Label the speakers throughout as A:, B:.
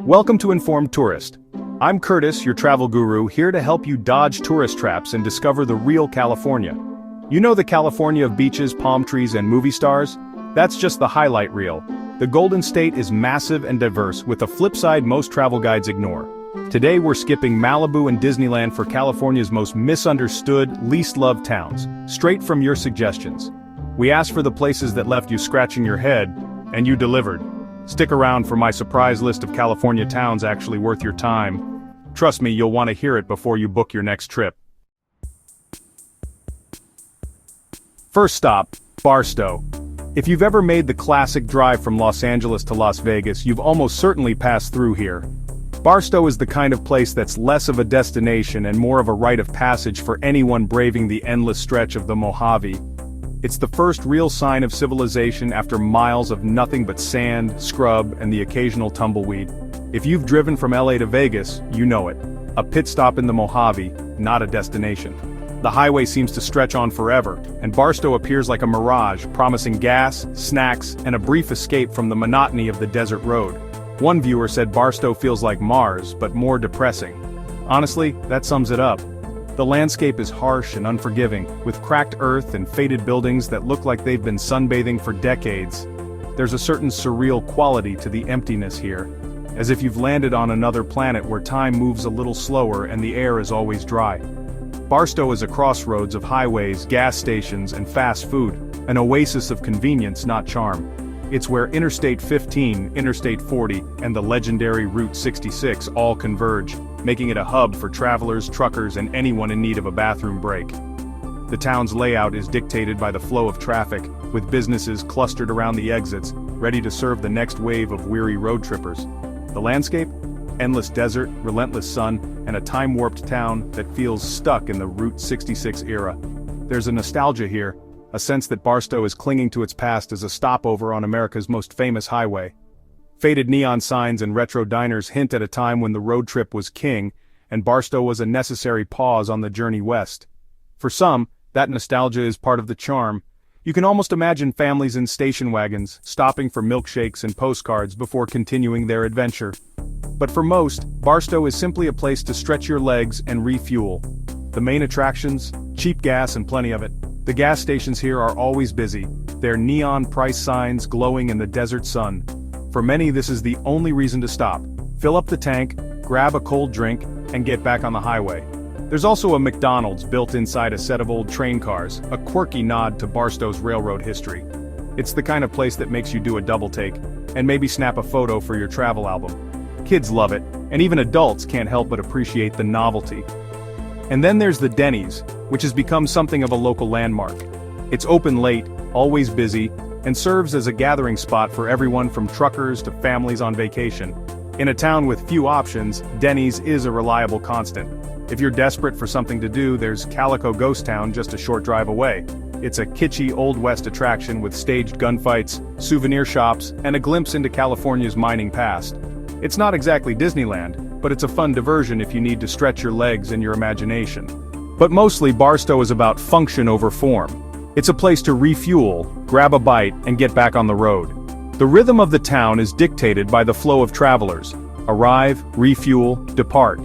A: Welcome to Informed Tourist. I'm Curtis, your travel guru, here to help you dodge tourist traps and discover the real California. You know the California of beaches, palm trees, and movie stars? That's just the highlight reel. The Golden State is massive and diverse, with a flip side most travel guides ignore. Today we're skipping Malibu and Disneyland for California's most misunderstood, least loved towns, straight from your suggestions. We asked for the places that left you scratching your head, and you delivered. Stick around for my surprise list of California towns actually worth your time. Trust me, you'll want to hear it before you book your next trip. First stop, Barstow. If you've ever made the classic drive from Los Angeles to Las Vegas, you've almost certainly passed through here. Barstow is the kind of place that's less of a destination and more of a rite of passage for anyone braving the endless stretch of the Mojave. It's the first real sign of civilization after miles of nothing but sand, scrub, and the occasional tumbleweed. If you've driven from LA to Vegas, you know it. A pit stop in the Mojave, not a destination. The highway seems to stretch on forever, and Barstow appears like a mirage, promising gas, snacks, and a brief escape from the monotony of the desert road. One viewer said Barstow feels like Mars, but more depressing. Honestly, that sums it up. The landscape is harsh and unforgiving, with cracked earth and faded buildings that look like they've been sunbathing for decades. There's a certain surreal quality to the emptiness here, as if you've landed on another planet where time moves a little slower and the air is always dry. Barstow is a crossroads of highways, gas stations, and fast food, an oasis of convenience, not charm. It's where Interstate 15, Interstate 40, and the legendary Route 66 all converge, making it a hub for travelers, truckers, and anyone in need of a bathroom break. The town's layout is dictated by the flow of traffic, with businesses clustered around the exits, ready to serve the next wave of weary road trippers. The landscape? Endless desert, relentless sun, and a time-warped town that feels stuck in the Route 66 era. There's a nostalgia here, a sense that Barstow is clinging to its past as a stopover on America's most famous highway. Faded neon signs and retro diners hint at a time when the road trip was king, and Barstow was a necessary pause on the journey west. For some, that nostalgia is part of the charm. You can almost imagine families in station wagons, stopping for milkshakes and postcards before continuing their adventure. But for most, Barstow is simply a place to stretch your legs and refuel. The main attractions? Cheap gas and plenty of it. The gas stations here are always busy, their neon price signs glowing in the desert sun. For many, this is the only reason to stop. Fill up the tank, grab a cold drink, and get back on the highway. There's also a McDonald's built inside a set of old train cars, a quirky nod to Barstow's railroad history. It's the kind of place that makes you do a double take, and maybe snap a photo for your travel album. Kids love it, and even adults can't help but appreciate the novelty. And then there's the Denny's, which has become something of a local landmark. It's open late, always busy, and serves as a gathering spot for everyone from truckers to families on vacation. In a town with few options, Denny's is a reliable constant. If you're desperate for something to do, there's Calico Ghost Town just a short drive away. It's a kitschy Old West attraction with staged gunfights, souvenir shops, and a glimpse into California's mining past. It's not exactly Disneyland, but it's a fun diversion if you need to stretch your legs and your imagination. But mostly Barstow is about function over form. It's a place to refuel, grab a bite, and get back on the road. The rhythm of the town is dictated by the flow of travelers. Arrive, refuel, depart.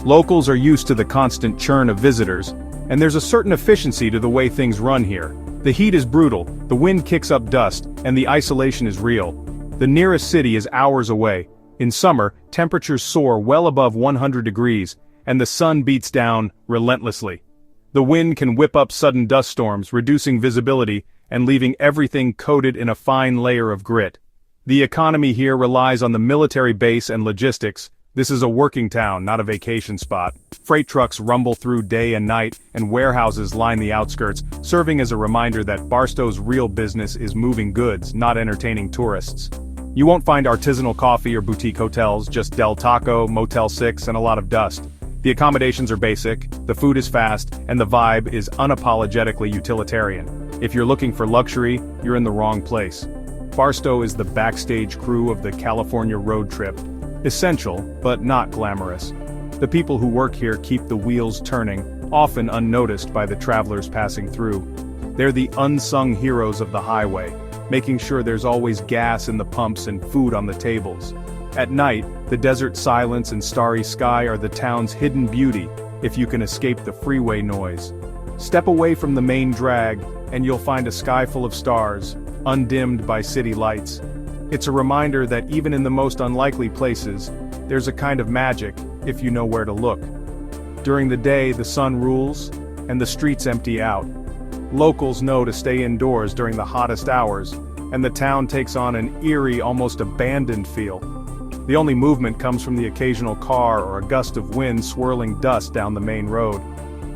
A: Locals are used to the constant churn of visitors, and there's a certain efficiency to the way things run here. The heat is brutal, the wind kicks up dust, and the isolation is real. The nearest city is hours away. In summer, temperatures soar well above 100 degrees, and the sun beats down relentlessly. The wind can whip up sudden dust storms, reducing visibility and leaving everything coated in a fine layer of grit. The economy here relies on the military base and logistics. This is a working town, not a vacation spot. Freight trucks rumble through day and night, and warehouses line the outskirts, serving as a reminder that Barstow's real business is moving goods, not entertaining tourists. You won't find artisanal coffee or boutique hotels, just Del Taco, Motel 6, and a lot of dust. The accommodations are basic, the food is fast, and the vibe is unapologetically utilitarian. If you're looking for luxury, you're in the wrong place. Barstow is the backstage crew of the California road trip. Essential, but not glamorous. The people who work here keep the wheels turning, often unnoticed by the travelers passing through. They're the unsung heroes of the highway, making sure there's always gas in the pumps and food on the tables. At night, the desert silence and starry sky are the town's hidden beauty, if you can escape the freeway noise. Step away from the main drag, and you'll find a sky full of stars, undimmed by city lights. It's a reminder that even in the most unlikely places, there's a kind of magic, if you know where to look. During the day, the sun rules, and the streets empty out. Locals know to stay indoors during the hottest hours, and the town takes on an eerie, almost abandoned feel. The only movement comes from the occasional car or a gust of wind swirling dust down the main road.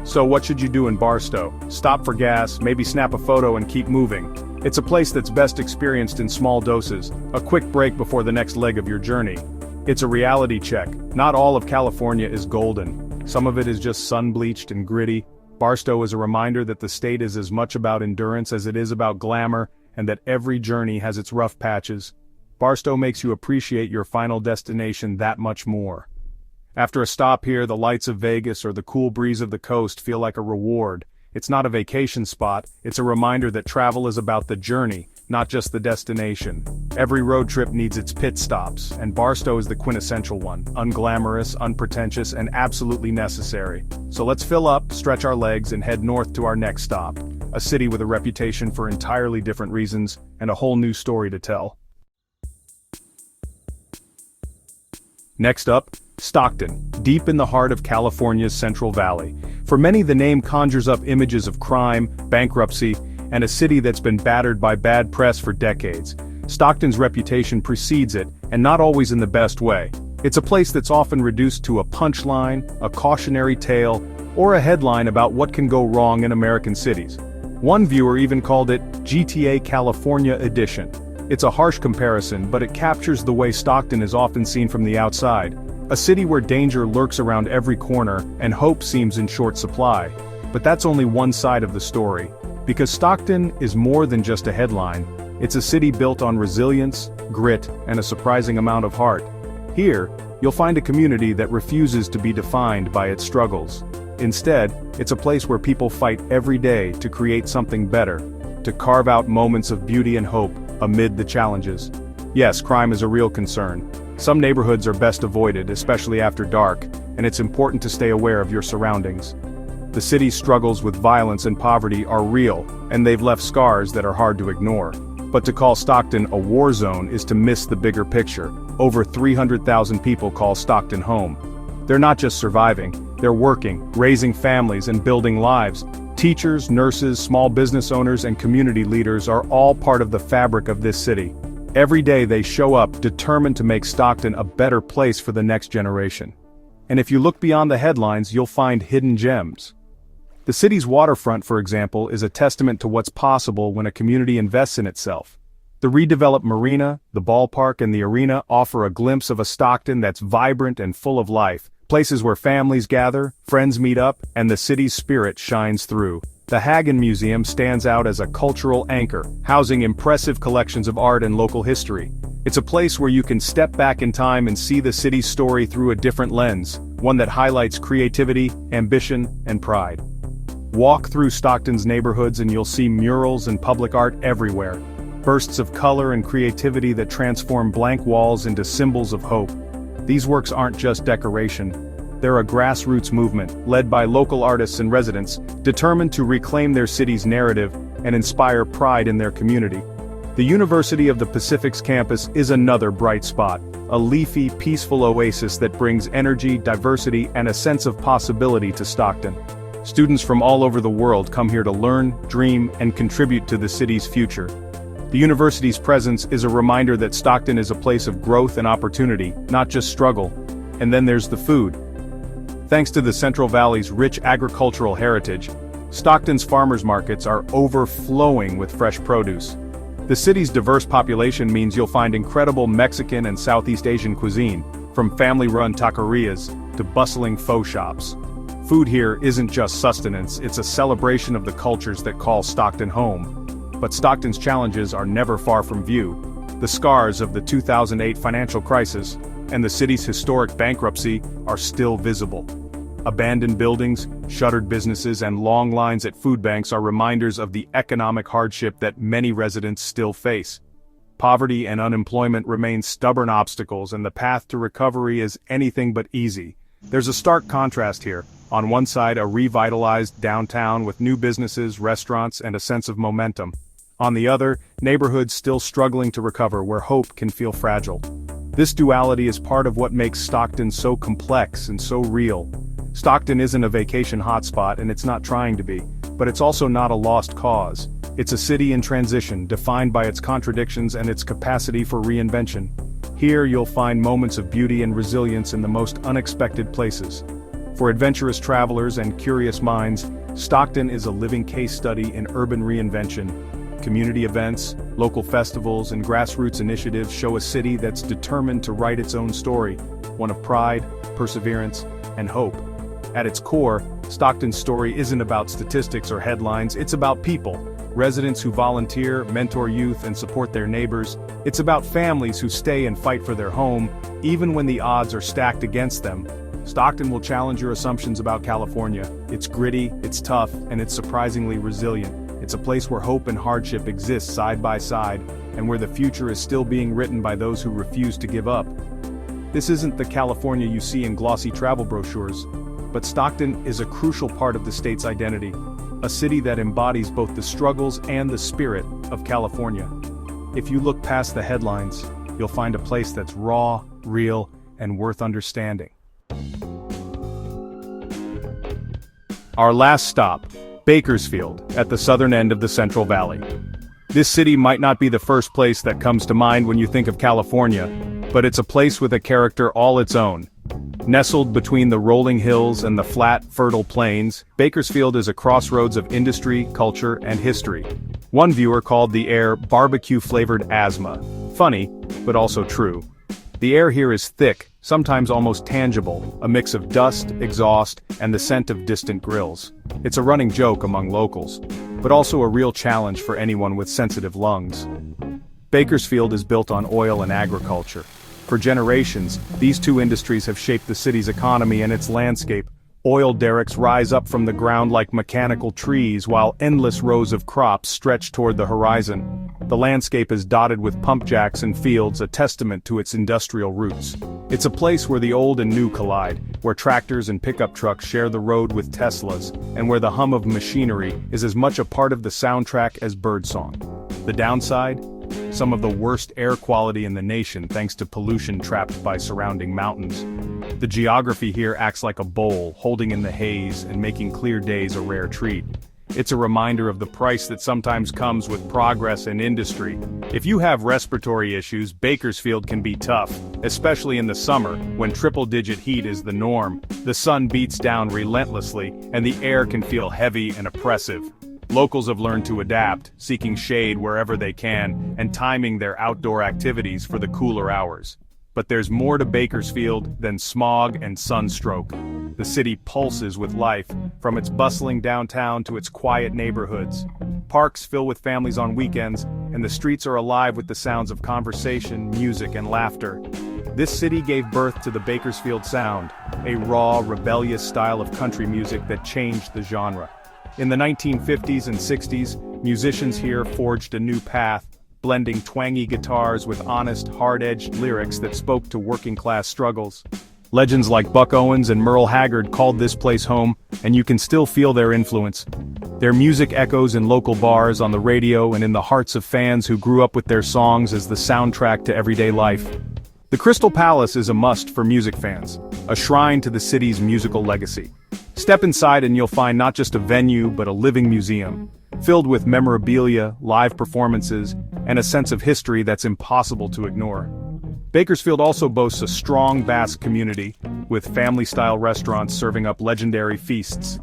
A: So what should you do in Barstow? Stop for gas, maybe snap a photo and keep moving. It's a place that's best experienced in small doses, a quick break before the next leg of your journey. It's a reality check. Not all of California is golden. Some of it is just sun-bleached and gritty. Barstow is a reminder that the state is as much about endurance as it is about glamour, and that every journey has its rough patches. Barstow makes you appreciate your final destination that much more. After a stop here, the lights of Vegas or the cool breeze of the coast feel like a reward. It's not a vacation spot, it's a reminder that travel is about the journey, not just the destination. Every road trip needs its pit stops, and Barstow is the quintessential one, unglamorous, unpretentious, and absolutely necessary. So let's fill up, stretch our legs, and head north to our next stop, a city with a reputation for entirely different reasons, and a whole new story to tell. Next up, Stockton, deep in the heart of California's Central Valley. For many, the name conjures up images of crime, bankruptcy, and a city that's been battered by bad press for decades. Stockton's reputation precedes it, and not always in the best way. It's a place that's often reduced to a punchline, a cautionary tale, or a headline about what can go wrong in American cities. One viewer even called it GTA California Edition. It's a harsh comparison, but it captures the way Stockton is often seen from the outside. A city where danger lurks around every corner, and hope seems in short supply. But that's only one side of the story. Because Stockton is more than just a headline. It's a city built on resilience, grit, and a surprising amount of heart. Here, you'll find a community that refuses to be defined by its struggles. Instead, it's a place where people fight every day to create something better, to carve out moments of beauty and hope amid the challenges. Yes, crime is a real concern. Some neighborhoods are best avoided, especially after dark, and it's important to stay aware of your surroundings. The city's struggles with violence and poverty are real, and they've left scars that are hard to ignore. But to call Stockton a war zone is to miss the bigger picture. Over 300,000 people call Stockton home. They're not just surviving, they're working, raising families and building lives. Teachers, nurses, small business owners, and community leaders are all part of the fabric of this city. Every day they show up determined to make Stockton a better place for the next generation. And if you look beyond the headlines, you'll find hidden gems. The city's waterfront, for example, is a testament to what's possible when a community invests in itself. The redeveloped marina, the ballpark, and the arena offer a glimpse of a Stockton that's vibrant and full of life, places where families gather, friends meet up, and the city's spirit shines through. The Hagen Museum stands out as a cultural anchor, housing impressive collections of art and local history. It's a place where you can step back in time and see the city's story through a different lens, one that highlights creativity, ambition, and pride. Walk through Stockton's neighborhoods and you'll see murals and public art everywhere. Bursts of color and creativity that transform blank walls into symbols of hope. These works aren't just decoration. They're a grassroots movement, led by local artists and residents, determined to reclaim their city's narrative and inspire pride in their community. The University of the Pacific's campus is another bright spot, a leafy, peaceful oasis that brings energy, diversity, and a sense of possibility to Stockton. Students from all over the world come here to learn, dream, and contribute to the city's future. The university's presence is a reminder that Stockton is a place of growth and opportunity, not just struggle. And then there's the food. Thanks to the Central Valley's rich agricultural heritage, Stockton's farmers markets are overflowing with fresh produce. The city's diverse population means you'll find incredible Mexican and Southeast Asian cuisine, from family-run taquerias to bustling faux shops. Food here isn't just sustenance, it's a celebration of the cultures that call Stockton home. But Stockton's challenges are never far from view. The scars of the 2008 financial crisis and the city's historic bankruptcy are still visible. Abandoned buildings, shuttered businesses, and long lines at food banks are reminders of the economic hardship that many residents still face. Poverty and unemployment remain stubborn obstacles, and the path to recovery is anything but easy. There's a stark contrast here. On one side, a revitalized downtown with new businesses, restaurants, and a sense of momentum. On the other, neighborhoods still struggling to recover where hope can feel fragile. This duality is part of what makes Stockton so complex and so real. Stockton isn't a vacation hotspot, and it's not trying to be, but it's also not a lost cause. It's a city in transition, defined by its contradictions and its capacity for reinvention. Here you'll find moments of beauty and resilience in the most unexpected places. For adventurous travelers and curious minds, Stockton is a living case study in urban reinvention. Community events, local festivals, and grassroots initiatives show a city that's determined to write its own story, one of pride, perseverance, and hope. At its core, Stockton's story isn't about statistics or headlines, it's about people. Residents who volunteer, mentor youth, and support their neighbors. It's about families who stay and fight for their home, even when the odds are stacked against them. Stockton will challenge your assumptions about California. It's gritty, it's tough, and it's surprisingly resilient. It's a place where hope and hardship exist side by side, and where the future is still being written by those who refuse to give up. This isn't the California you see in glossy travel brochures, but Stockton is a crucial part of the state's identity. A city that embodies both the struggles and the spirit of California. If you look past the headlines, you'll find a place that's raw, real, and worth understanding. Our last stop, Bakersfield, at the southern end of the Central Valley. This city might not be the first place that comes to mind when you think of California, but it's a place with a character all its own. Nestled between the rolling hills and the flat, fertile plains, Bakersfield is a crossroads of industry, culture, and history. One viewer called the air barbecue-flavored asthma. Funny, but also true. The air here is thick, sometimes almost tangible, a mix of dust, exhaust, and the scent of distant grills. It's a running joke among locals, but also a real challenge for anyone with sensitive lungs. Bakersfield is built on oil and agriculture. For generations, these two industries have shaped the city's economy and its landscape. Oil derricks rise up from the ground like mechanical trees, while endless rows of crops stretch toward the horizon. The landscape is dotted with pump jacks and fields, a testament to its industrial roots. It's a place where the old and new collide, where tractors and pickup trucks share the road with Teslas, and where the hum of machinery is as much a part of the soundtrack as birdsong. The downside? Some of the worst air quality in the nation thanks to pollution trapped by surrounding mountains. The geography here acts like a bowl, holding in the haze and making clear days a rare treat. It's a reminder of the price that sometimes comes with progress and industry. If you have respiratory issues, Bakersfield can be tough, especially in the summer, when triple-digit heat is the norm. The sun beats down relentlessly, and the air can feel heavy and oppressive. Locals have learned to adapt, seeking shade wherever they can, and timing their outdoor activities for the cooler hours. But there's more to Bakersfield than smog and sunstroke. The city pulses with life, from its bustling downtown to its quiet neighborhoods. Parks fill with families on weekends, and the streets are alive with the sounds of conversation, music, and laughter. This city gave birth to the Bakersfield sound, a raw, rebellious style of country music that changed the genre. In the 1950s and 60s, musicians here forged a new path, blending twangy guitars with honest, hard-edged lyrics that spoke to working-class struggles. Legends like Buck Owens and Merle Haggard called this place home, and you can still feel their influence. Their music echoes in local bars, on the radio, and in the hearts of fans who grew up with their songs as the soundtrack to everyday life. The Crystal Palace is a must for music fans, a shrine to the city's musical legacy. Step inside and you'll find not just a venue but a living museum, filled with memorabilia, live performances, and a sense of history that's impossible to ignore. Bakersfield also boasts a strong Basque community, with family-style restaurants serving up legendary feasts.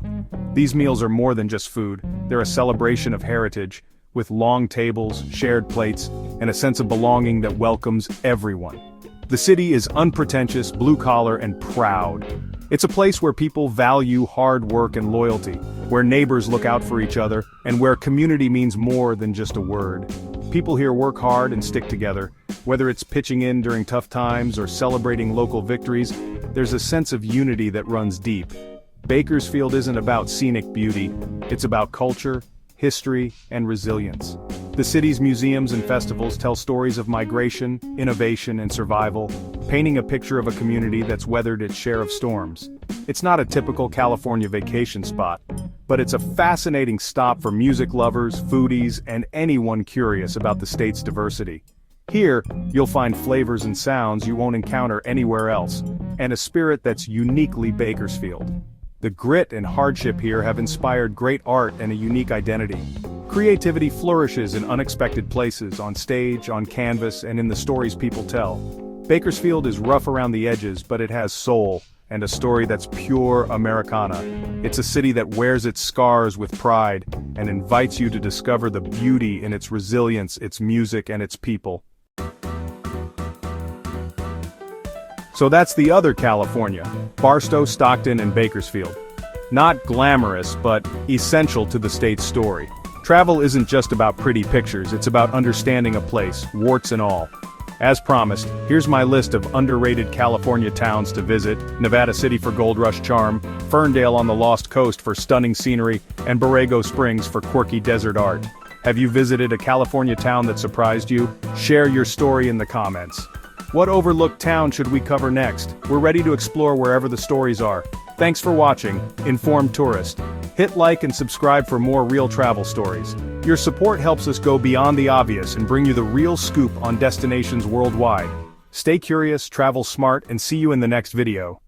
A: These meals are more than just food, they're a celebration of heritage, with long tables, shared plates, and a sense of belonging that welcomes everyone. The city is unpretentious, blue-collar, and proud. It's a place where people value hard work and loyalty, where neighbors look out for each other, and where community means more than just a word. People here work hard and stick together. Whether it's pitching in during tough times or celebrating local victories, there's a sense of unity that runs deep. Bakersfield isn't about scenic beauty, it's about culture, history, and resilience. The city's museums and festivals tell stories of migration, innovation, and survival, painting a picture of a community that's weathered its share of storms. It's not a typical California vacation spot, but it's a fascinating stop for music lovers, foodies, and anyone curious about the state's diversity. Here, you'll find flavors and sounds you won't encounter anywhere else, and a spirit that's uniquely Bakersfield. The grit and hardship here have inspired great art and a unique identity. Creativity flourishes in unexpected places, on stage, on canvas, and in the stories people tell. Bakersfield is rough around the edges, but it has soul, and a story that's pure Americana. It's a city that wears its scars with pride, and invites you to discover the beauty in its resilience, its music, and its people. So that's the other California, Barstow, Stockton, and Bakersfield. Not glamorous, but essential to the state's story. Travel isn't just about pretty pictures, it's about understanding a place, warts and all. As promised, here's my list of underrated California towns to visit: Nevada City for Gold Rush charm, Ferndale on the Lost Coast for stunning scenery, and Borrego Springs for quirky desert art. Have you visited a California town that surprised you? Share your story in the comments. What overlooked town should we cover next? We're ready to explore wherever the stories are. Thanks for watching, Informed Tourist. Hit like and subscribe for more real travel stories. Your support helps us go beyond the obvious and bring you the real scoop on destinations worldwide. Stay curious, travel smart, and see you in the next video.